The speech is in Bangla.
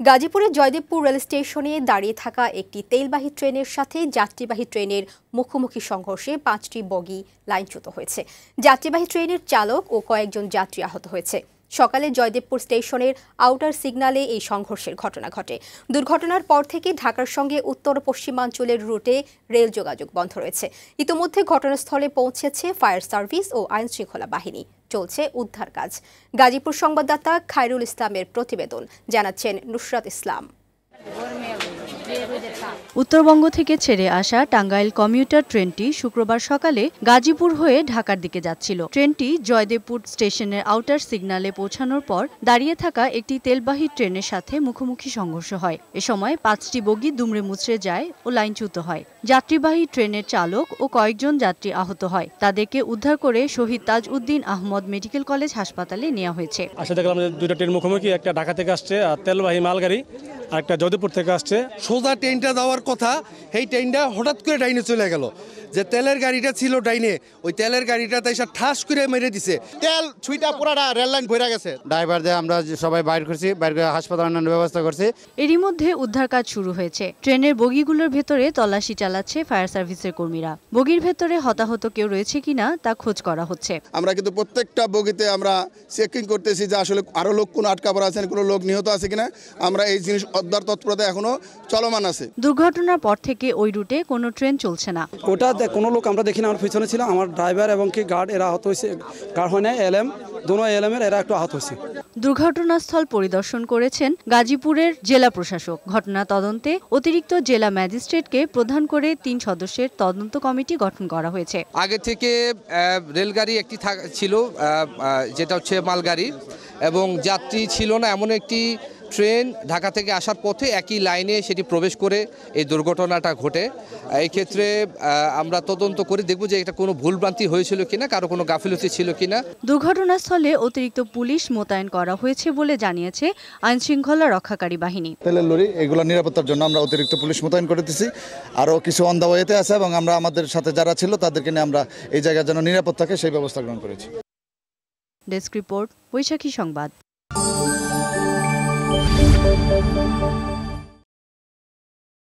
গাজীপুরের জয়দেবপুর রেল স্টেশনে দাঁড়িয়ে থাকা একটি তেলবাহী ট্রেনের সাথে যাত্রীবাহী ট্রেনের মুখোমুখি সংঘর্ষে ৫টি বগি লাইনচ্যুত হয়েছে। যাত্রীবাহী ট্রেনের চালক ও কয়েকজন যাত্রী আহত হয়েছে। সকালে জয়দেবপুর স্টেশনের আউটার সিগন্যালে এই সংঘর্ষের ঘটনা ঘটে। দুর্ঘটনার পর থেকে ঢাকার সঙ্গে উত্তর পশ্চিমাঞ্চলের রুটে রেল যোগাযোগ বন্ধ রয়েছে। ইতোমধ্যে ঘটনাস্থলে পৌঁছেছে ফায়ার সার্ভিস ও আইনশৃঙ্খলা বাহিনী। চলছে উদ্ধার কাজ। গাজীপুর সংবাদদাতা খায়রুল ইসলামের প্রতিবেদন, জানাচ্ছেন নুসরাত ইসলাম। উত্তরবঙ্গ থেকে ছেড়ে আসা টাঙ্গাইল কমিউটার ট্রেনটি শুক্রবার সকালে গাজীপুর হয়ে ঢাকার দিকে যাচ্ছিল। ট্রেনটি জয়দেবপুর স্টেশনের আউটার সিগন্যালে পৌঁছানোর পর দাঁড়িয়ে থাকা একটি তেলবাহী ট্রেনের সাথে মুখোমুখি সংঘর্ষ হয়। এ সময় ৫টি বগি দুমড়ে মুচড়ে যায় ও লাইনচ্যুত হয়। যাত্রীবাহী ট্রেনের চালক ও কয়েকজন যাত্রী আহত হয়। তাদেরকে উদ্ধার করে শহীদ তাজউদ্দিন আহমদ মেডিকেল কলেজ হাসপাতালে নেওয়া হয়েছে। আসলে দেখলাম যে দুইটা ট্রেন মুখোমুখি, একটা ঢাকা থেকে আসছে আর তেলবাহী মালগাড়ি, আর একটা জয়দেবপুর থেকে আসছে। সোজা ট্রেনটা যাওয়ার কথা, সেই ট্রেনটা হঠাৎ করে ডাইনে চলে গেল। যে তেলের গাড়িটা ছিল ডাইনে, ওই তেলের গাড়িটাতে এসে ঠাস করে মেরে দিছে। তেল ছুইটা পুরাটা রেল লাইন ভরে গেছে। ড্রাইভারদের আমরা সবাই বাইর করছি, বাইর করে হাসপাতালে আনার ব্যবস্থা করছি। এরই মধ্যে উদ্ধার কাজ শুরু হয়েছে। ট্রেনের বগিগুলোর ভেতরে তল্লাশি চালাচ্ছে ফায়ার সার্ভিসের কর্মীরা। বগির ভেতরে হতাহত কেউ রয়েছে কিনা তা খোঁজ করা হচ্ছে। আমরা কিন্তু প্রত্যেকটা বগিতে আমরা চেকিং করতেছি যে আসলে আরো লোক কোনো আটকা পড়া আছেন, কোনো লোক নিহত আছে কিনা। আমরা এই জিনিস উদ্ধার তৎপরতা এখনো চলমান আছে। দুর্ঘটনার পর থেকে ওই রুটে কোনো ট্রেন চলছে না। ওটা কোনো লোক আমরা দেখি না, আমার পিছনে ছিল আমার ড্রাইভার এবং কি গার্ড, এরা আহত হয়েছে। গার্ড হয় না এলএম, দোনো এলএমের এরা একটু আহত হয়েছে। দুর্ঘটনাস্থল পরিদর্শন করেছেন গাজীপুরের জেলা প্রশাসক। ঘটনা তদন্তে অতিরিক্ত জেলা ম্যাজিস্ট্রেটকে প্রধান করে ৩ সদস্যের তদন্ত কমিটি গঠন করা হয়েছে। আগে থেকে রেলগাড়ি একটি ছিল, যেটা হচ্ছে মালগাড়ি, এবং যাত্রী ছিল না এমন একটি ট্রেন ঢাকা থেকে আসার পথে একই লাইনে সেটি প্রবেশ করে এই দুর্ঘটনাটা ঘটে। এই ক্ষেত্রে আমরা তদন্ত করে দেখব যে এটা কোনো ভুলভ্রান্তি হয়েছিল কিনা, কারো কোনো গাফিলতি ছিল কিনা। দুর্ঘটনাস্থলে অতিরিক্ত পুলিশ মোতায়েন করা হয়েছে বলে জানিয়েছে আইনশৃঙ্খলা রক্ষাকারী বাহিনী। তেলের লরি এগুলো নিরাপত্তার জন্য আমরা অতিরিক্ত পুলিশ মোতায়েন করে দিচ্ছি। আরও কিছু অন দ্য ওয়েতে আছে এবং আমরা আমাদের সাথে যারা ছিল তাদেরকে নিয়ে আমরা এই জায়গার জন্য নিরাপদ থাকে সেই ব্যবস্থা গ্রহণ করেছি। ডেস্ক রিপোর্ট, বৈশাখী সংবাদ।